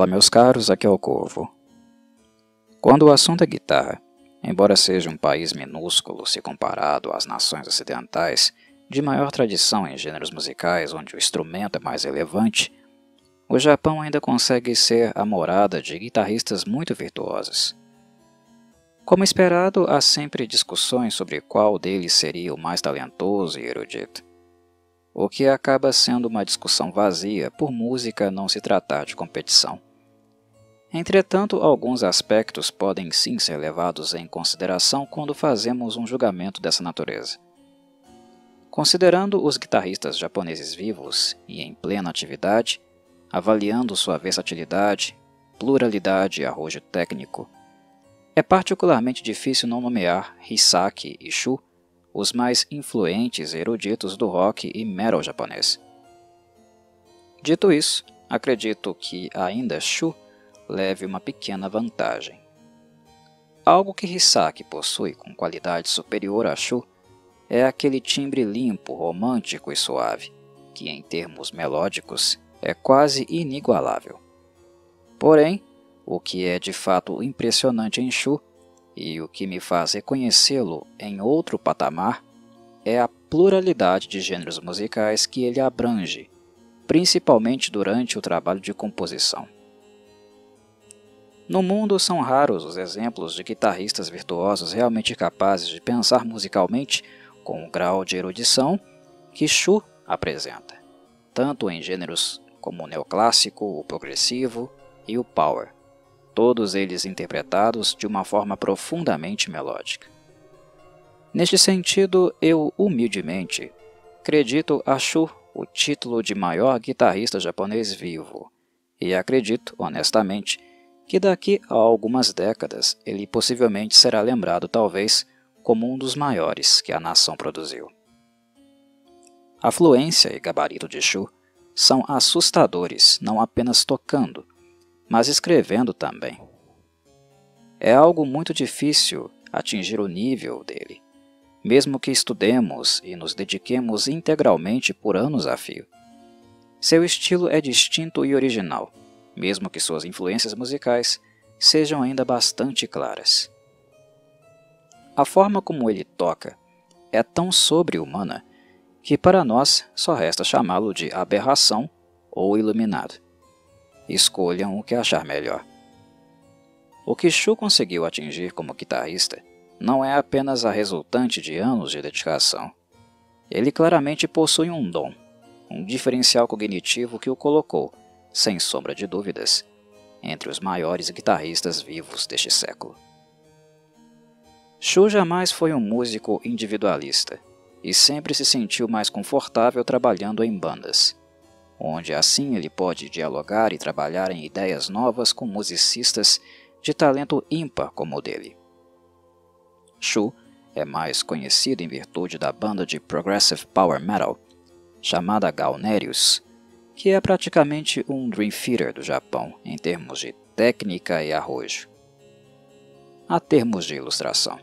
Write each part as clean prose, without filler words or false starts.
Fala, meus caros, aqui é o Corvo. Quando o assunto é guitarra, embora seja um país minúsculo se comparado às nações ocidentais, de maior tradição em gêneros musicais onde o instrumento é mais relevante, o Japão ainda consegue ser a morada de guitarristas muito virtuosos. Como esperado, há sempre discussões sobre qual deles seria o mais talentoso e erudito, o que acaba sendo uma discussão vazia por música não se tratar de competição. Entretanto, alguns aspectos podem sim ser levados em consideração quando fazemos um julgamento dessa natureza. Considerando os guitarristas japoneses vivos e em plena atividade, avaliando sua versatilidade, pluralidade e arrojo técnico, é particularmente difícil não nomear Hisaki e Shu, os mais influentes e eruditos do rock e metal japonês. Dito isso, acredito que ainda Shu leve uma pequena vantagem. Algo que Hisaki possui com qualidade superior a Shu é aquele timbre limpo, romântico e suave, que em termos melódicos é quase inigualável. Porém, o que é de fato impressionante em Shu, e o que me faz reconhecê-lo em outro patamar, é a pluralidade de gêneros musicais que ele abrange, principalmente durante o trabalho de composição. No mundo são raros os exemplos de guitarristas virtuosos realmente capazes de pensar musicalmente com o grau de erudição que Shu apresenta, tanto em gêneros como o neoclássico, o progressivo e o power, todos eles interpretados de uma forma profundamente melódica. Neste sentido, eu humildemente acredito a Shu o título de maior guitarrista japonês vivo, e acredito, honestamente, que daqui a algumas décadas ele possivelmente será lembrado talvez como um dos maiores que a nação produziu. A fluência e gabarito de Shu são assustadores não apenas tocando, mas escrevendo também. É algo muito difícil atingir o nível dele, mesmo que estudemos e nos dediquemos integralmente por anos a fio. Seu estilo é distinto e original, mesmo que suas influências musicais sejam ainda bastante claras. A forma como ele toca é tão sobre-humana que para nós só resta chamá-lo de aberração ou iluminado. Escolham o que achar melhor. O que Shu conseguiu atingir como guitarrista não é apenas a resultante de anos de dedicação. Ele claramente possui um dom, um diferencial cognitivo que o colocou, sem sombra de dúvidas, entre os maiores guitarristas vivos deste século. Shu jamais foi um músico individualista e sempre se sentiu mais confortável trabalhando em bandas, onde assim ele pode dialogar e trabalhar em ideias novas com musicistas de talento ímpar como o dele. Shu é mais conhecido em virtude da banda de Progressive Power Metal, chamada Galnerius, que é praticamente um Dream Theater do Japão em termos de técnica e arrojo. A termos de ilustração.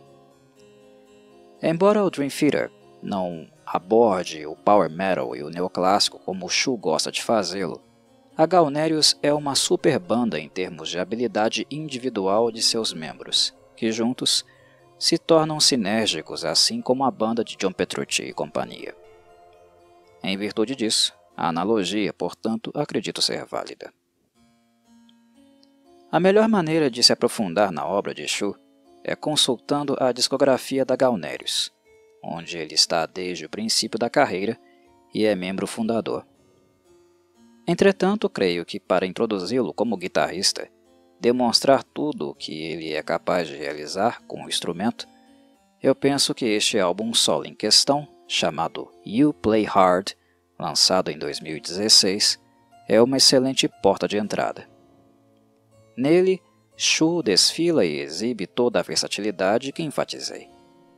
Embora o Dream Theater não aborde o Power Metal e o neoclássico como o Shu gosta de fazê-lo, a Galnerius é uma super banda em termos de habilidade individual de seus membros, que juntos se tornam sinérgicos assim como a banda de John Petrucci e companhia. Em virtude disso, a analogia, portanto, acredito ser válida. A melhor maneira de se aprofundar na obra de Shu é consultando a discografia da Galnerius, onde ele está desde o princípio da carreira e é membro fundador. Entretanto, creio que para introduzi-lo como guitarrista, demonstrar tudo o que ele é capaz de realizar com o instrumento, eu penso que este álbum solo em questão, chamado You Play Hard, lançado em 2016, é uma excelente porta de entrada. Nele, Shu desfila e exibe toda a versatilidade que enfatizei,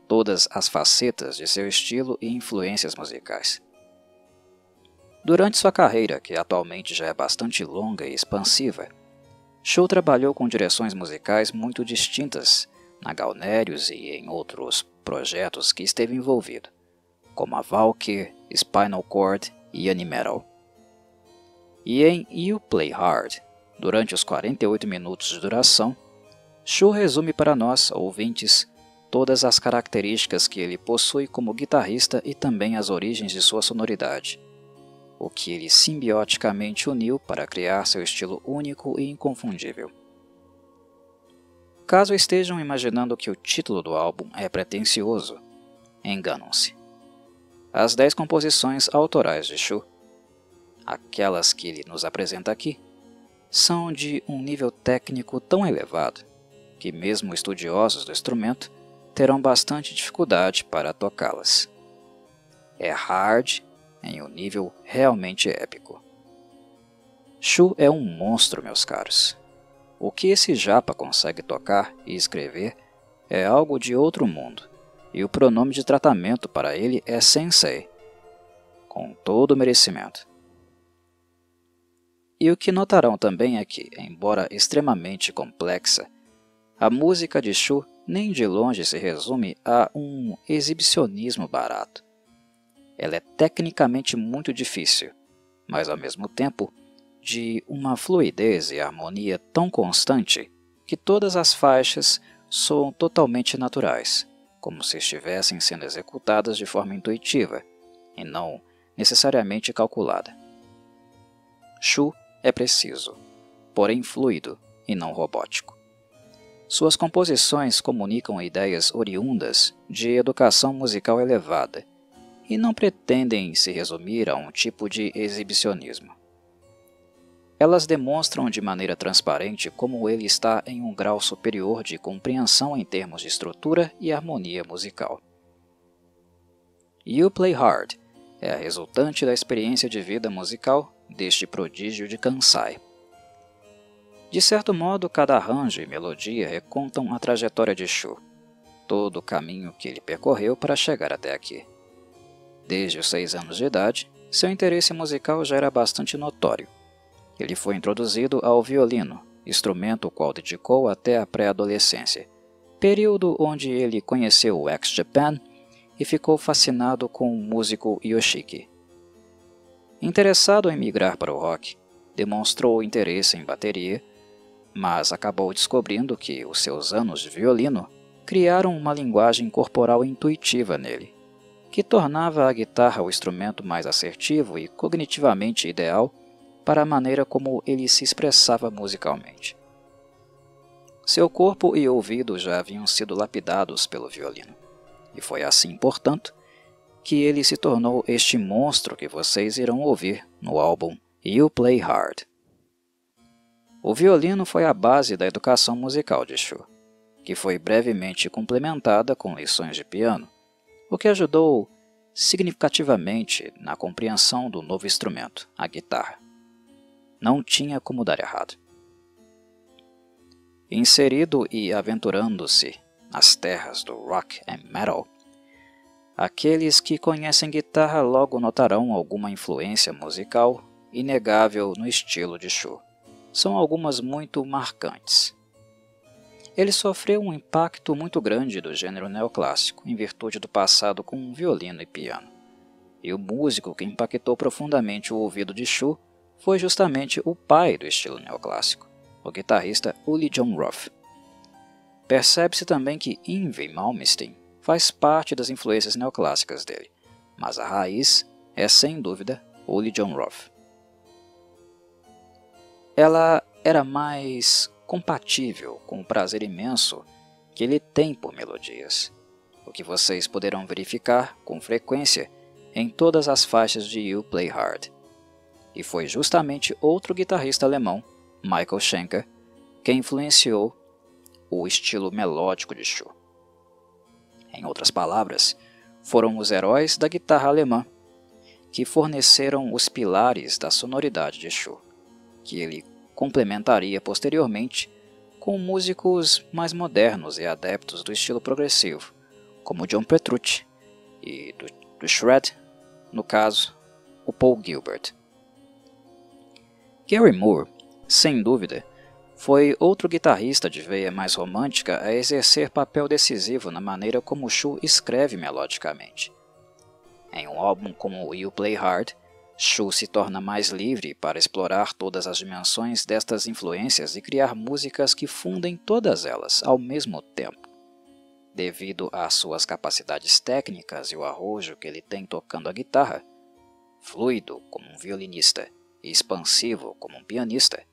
todas as facetas de seu estilo e influências musicais. Durante sua carreira, que atualmente já é bastante longa e expansiva, Shu trabalhou com direções musicais muito distintas na Galnerius e em outros projetos que esteve envolvido, como a Valkyr, Spinal Cord e Animetal. E em You Play Hard, Durante os 48 minutos de duração, Shu resume para nós, ouvintes, todas as características que ele possui como guitarrista e também as origens de sua sonoridade, o que ele simbioticamente uniu para criar seu estilo único e inconfundível. Caso estejam imaginando que o título do álbum é pretensioso, enganam-se. As 10 composições autorais de Shu, aquelas que ele nos apresenta aqui, são de um nível técnico tão elevado que mesmo estudiosos do instrumento terão bastante dificuldade para tocá-las. É hard em um nível realmente épico. Shu é um monstro, meus caros. O que esse japa consegue tocar e escrever é algo de outro mundo, e o pronome de tratamento para ele é sensei, com todo o merecimento. E o que notarão também é que, embora extremamente complexa, a música de Shu nem de longe se resume a um exibicionismo barato. Ela é tecnicamente muito difícil, mas ao mesmo tempo de uma fluidez e harmonia tão constante que todas as faixas soam totalmente naturais, como se estivessem sendo executadas de forma intuitiva e não necessariamente calculada. Shu é preciso, porém fluido e não robótico. Suas composições comunicam ideias oriundas de educação musical elevada e não pretendem se resumir a um tipo de exibicionismo. Elas demonstram de maneira transparente como ele está em um grau superior de compreensão em termos de estrutura e harmonia musical. You Play Hard é a resultante da experiência de vida musical deste prodígio de Kansai. De certo modo, cada arranjo e melodia recontam a trajetória de Shu, todo o caminho que ele percorreu para chegar até aqui. Desde os 6 anos de idade, seu interesse musical já era bastante notório. Ele foi introduzido ao violino, instrumento o qual dedicou até a pré-adolescência, período onde ele conheceu o ex-Japan e ficou fascinado com o músico Yoshiki. Interessado em migrar para o rock, demonstrou interesse em bateria, mas acabou descobrindo que os seus anos de violino criaram uma linguagem corporal intuitiva nele, que tornava a guitarra o instrumento mais assertivo e cognitivamente ideal para a maneira como ele se expressava musicalmente. Seu corpo e ouvido já haviam sido lapidados pelo violino, e foi assim, portanto, que ele se tornou este monstro que vocês irão ouvir no álbum You Play Hard. O violino foi a base da educação musical de Shu, que foi brevemente complementada com lições de piano, o que ajudou significativamente na compreensão do novo instrumento, a guitarra. Não tinha como dar errado. Inserido e aventurando-se nas terras do rock and metal, aqueles que conhecem guitarra logo notarão alguma influência musical inegável no estilo de Shu. São algumas muito marcantes. Ele sofreu um impacto muito grande do gênero neoclássico, em virtude do passado com violino e piano. E o músico que impactou profundamente o ouvido de Shu foi justamente o pai do estilo neoclássico, o guitarrista Uli Jon Roth. Percebe-se também que Yngwie Malmsteen faz parte das influências neoclássicas dele, mas a raiz é, sem dúvida, Uli Jon Roth. Ela era mais compatível com o prazer imenso que ele tem por melodias, o que vocês poderão verificar com frequência em todas as faixas de You Play Hard. E foi justamente outro guitarrista alemão, Michael Schenker, que influenciou o estilo melódico de Shu. Em outras palavras, foram os heróis da guitarra alemã que forneceram os pilares da sonoridade de Shu, que ele complementaria posteriormente com músicos mais modernos e adeptos do estilo progressivo, como John Petrucci e do shred, no caso, o Paul Gilbert. Gary Moore, sem dúvida, foi outro guitarrista de veia mais romântica a exercer papel decisivo na maneira como Shu escreve melodicamente. Em um álbum como You Play Hard, Shu se torna mais livre para explorar todas as dimensões destas influências e criar músicas que fundem todas elas ao mesmo tempo. Devido às suas capacidades técnicas e o arrojo que ele tem tocando a guitarra, fluido como um violinista e expansivo como um pianista,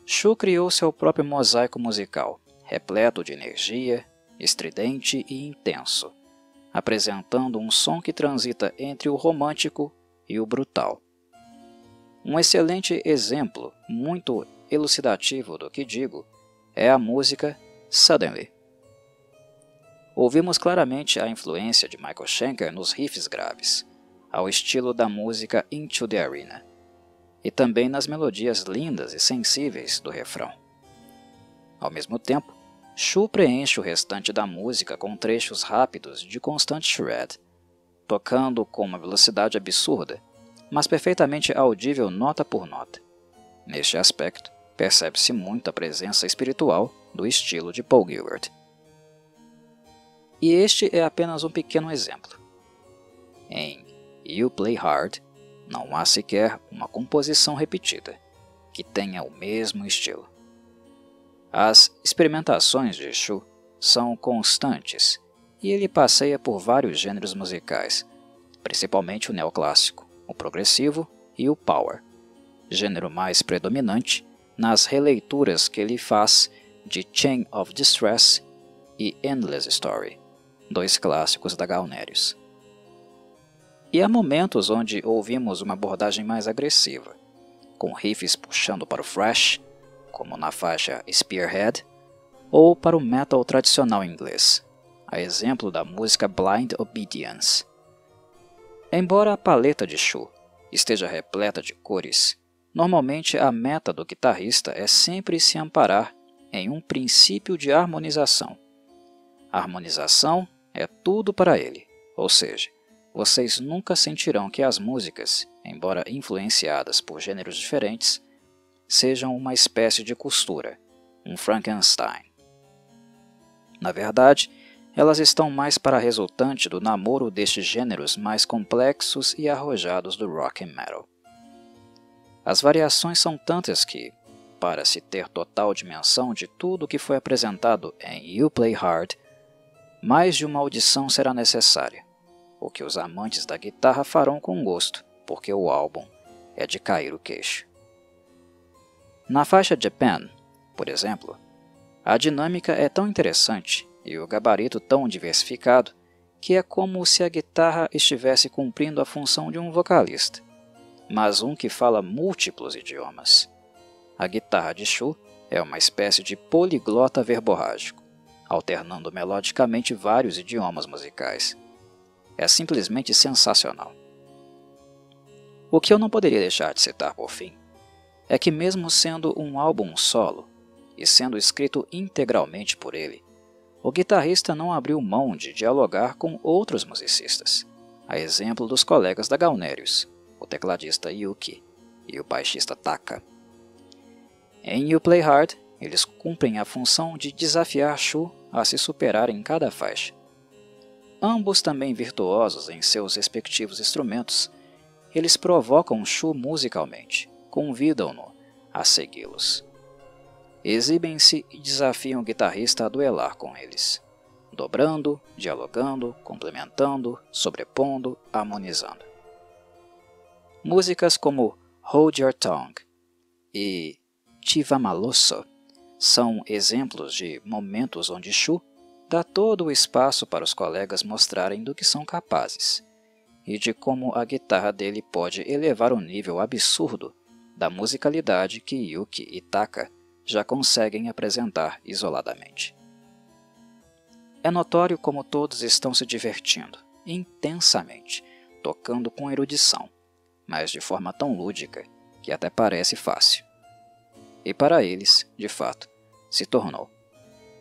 Shu criou seu próprio mosaico musical, repleto de energia, estridente e intenso, apresentando um som que transita entre o romântico e o brutal. Um excelente exemplo, muito elucidativo do que digo, é a música Suddenly. Ouvimos claramente a influência de Michael Schenker nos riffs graves, ao estilo da música Into the Arena, e também nas melodias lindas e sensíveis do refrão. Ao mesmo tempo, Shu preenche o restante da música com trechos rápidos de constante shred, tocando com uma velocidade absurda, mas perfeitamente audível nota por nota. Neste aspecto, percebe-se muito a presença espiritual do estilo de Paul Gilbert. E este é apenas um pequeno exemplo. Em You Play Hard, não há sequer uma composição repetida que tenha o mesmo estilo. As experimentações de Shu são constantes e ele passeia por vários gêneros musicais, principalmente o neoclássico, o progressivo e o power, gênero mais predominante nas releituras que ele faz de Chain of Distress e Endless Story, dois clássicos da Galnerius. E há momentos onde ouvimos uma abordagem mais agressiva, com riffs puxando para o thrash, como na faixa Spearhead, ou para o metal tradicional inglês, a exemplo da música Blind Obedience. Embora a paleta de Shu esteja repleta de cores, normalmente a meta do guitarrista é sempre se amparar em um princípio de harmonização. A harmonização é tudo para ele, ou seja, vocês nunca sentirão que as músicas, embora influenciadas por gêneros diferentes, sejam uma espécie de costura, um Frankenstein. Na verdade, elas estão mais para a resultante do namoro destes gêneros mais complexos e arrojados do rock and metal. As variações são tantas que, para se ter total dimensão de tudo o que foi apresentado em You Play Hard, mais de uma audição será necessária, o que os amantes da guitarra farão com gosto, porque o álbum é de cair o queixo. Na faixa Japan, por exemplo, a dinâmica é tão interessante e o gabarito tão diversificado que é como se a guitarra estivesse cumprindo a função de um vocalista, mas um que fala múltiplos idiomas. A guitarra de Shu é uma espécie de poliglota verborrágico, alternando melodicamente vários idiomas musicais. É simplesmente sensacional. O que eu não poderia deixar de citar por fim é que, mesmo sendo um álbum solo e sendo escrito integralmente por ele, o guitarrista não abriu mão de dialogar com outros musicistas, a exemplo dos colegas da Galnerius, o tecladista Yuki e o baixista Taka. Em You Play Hard, eles cumprem a função de desafiar Shu a se superar em cada faixa. Ambos também virtuosos em seus respectivos instrumentos, eles provocam Shu musicalmente, convidam-no a segui-los. Exibem-se e desafiam o guitarrista a duelar com eles, dobrando, dialogando, complementando, sobrepondo, harmonizando. Músicas como Hold Your Tongue e Chivamaloso são exemplos de momentos onde Shu dá todo o espaço para os colegas mostrarem do que são capazes e de como a guitarra dele pode elevar o nível absurdo da musicalidade que Yuki e Taka já conseguem apresentar isoladamente. É notório como todos estão se divertindo intensamente, tocando com erudição, mas de forma tão lúdica que até parece fácil. E para eles, de fato, se tornou.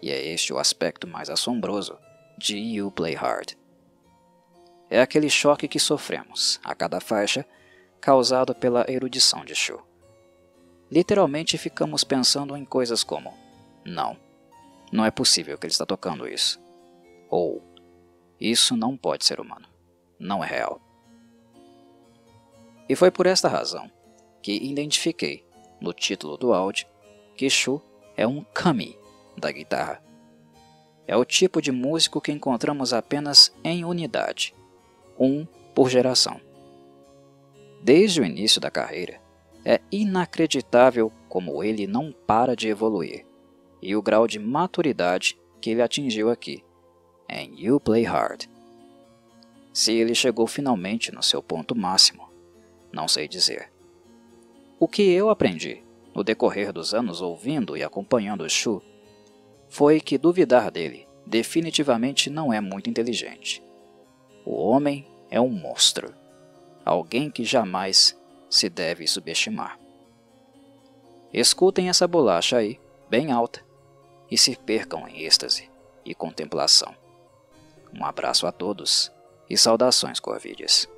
E é este o aspecto mais assombroso de You Play Hard. É aquele choque que sofremos, a cada faixa, causado pela erudição de Shu. Literalmente ficamos pensando em coisas como: não é possível que ele está tocando isso. Ou, isso não pode ser humano, não é real. E foi por esta razão que identifiquei no título do áudio que Shu é um kami da guitarra. É o tipo de músico que encontramos apenas em unidade, um por geração. Desde o início da carreira, é inacreditável como ele não para de evoluir, e o grau de maturidade que ele atingiu aqui, em You Play Hard. Se ele chegou finalmente no seu ponto máximo, não sei dizer. O que eu aprendi no decorrer dos anos ouvindo e acompanhando o Shu foi que duvidar dele definitivamente não é muito inteligente. O homem é um monstro, alguém que jamais se deve subestimar. Escutem essa bolacha aí, bem alta, e se percam em êxtase e contemplação. Um abraço a todos e saudações corvídeas.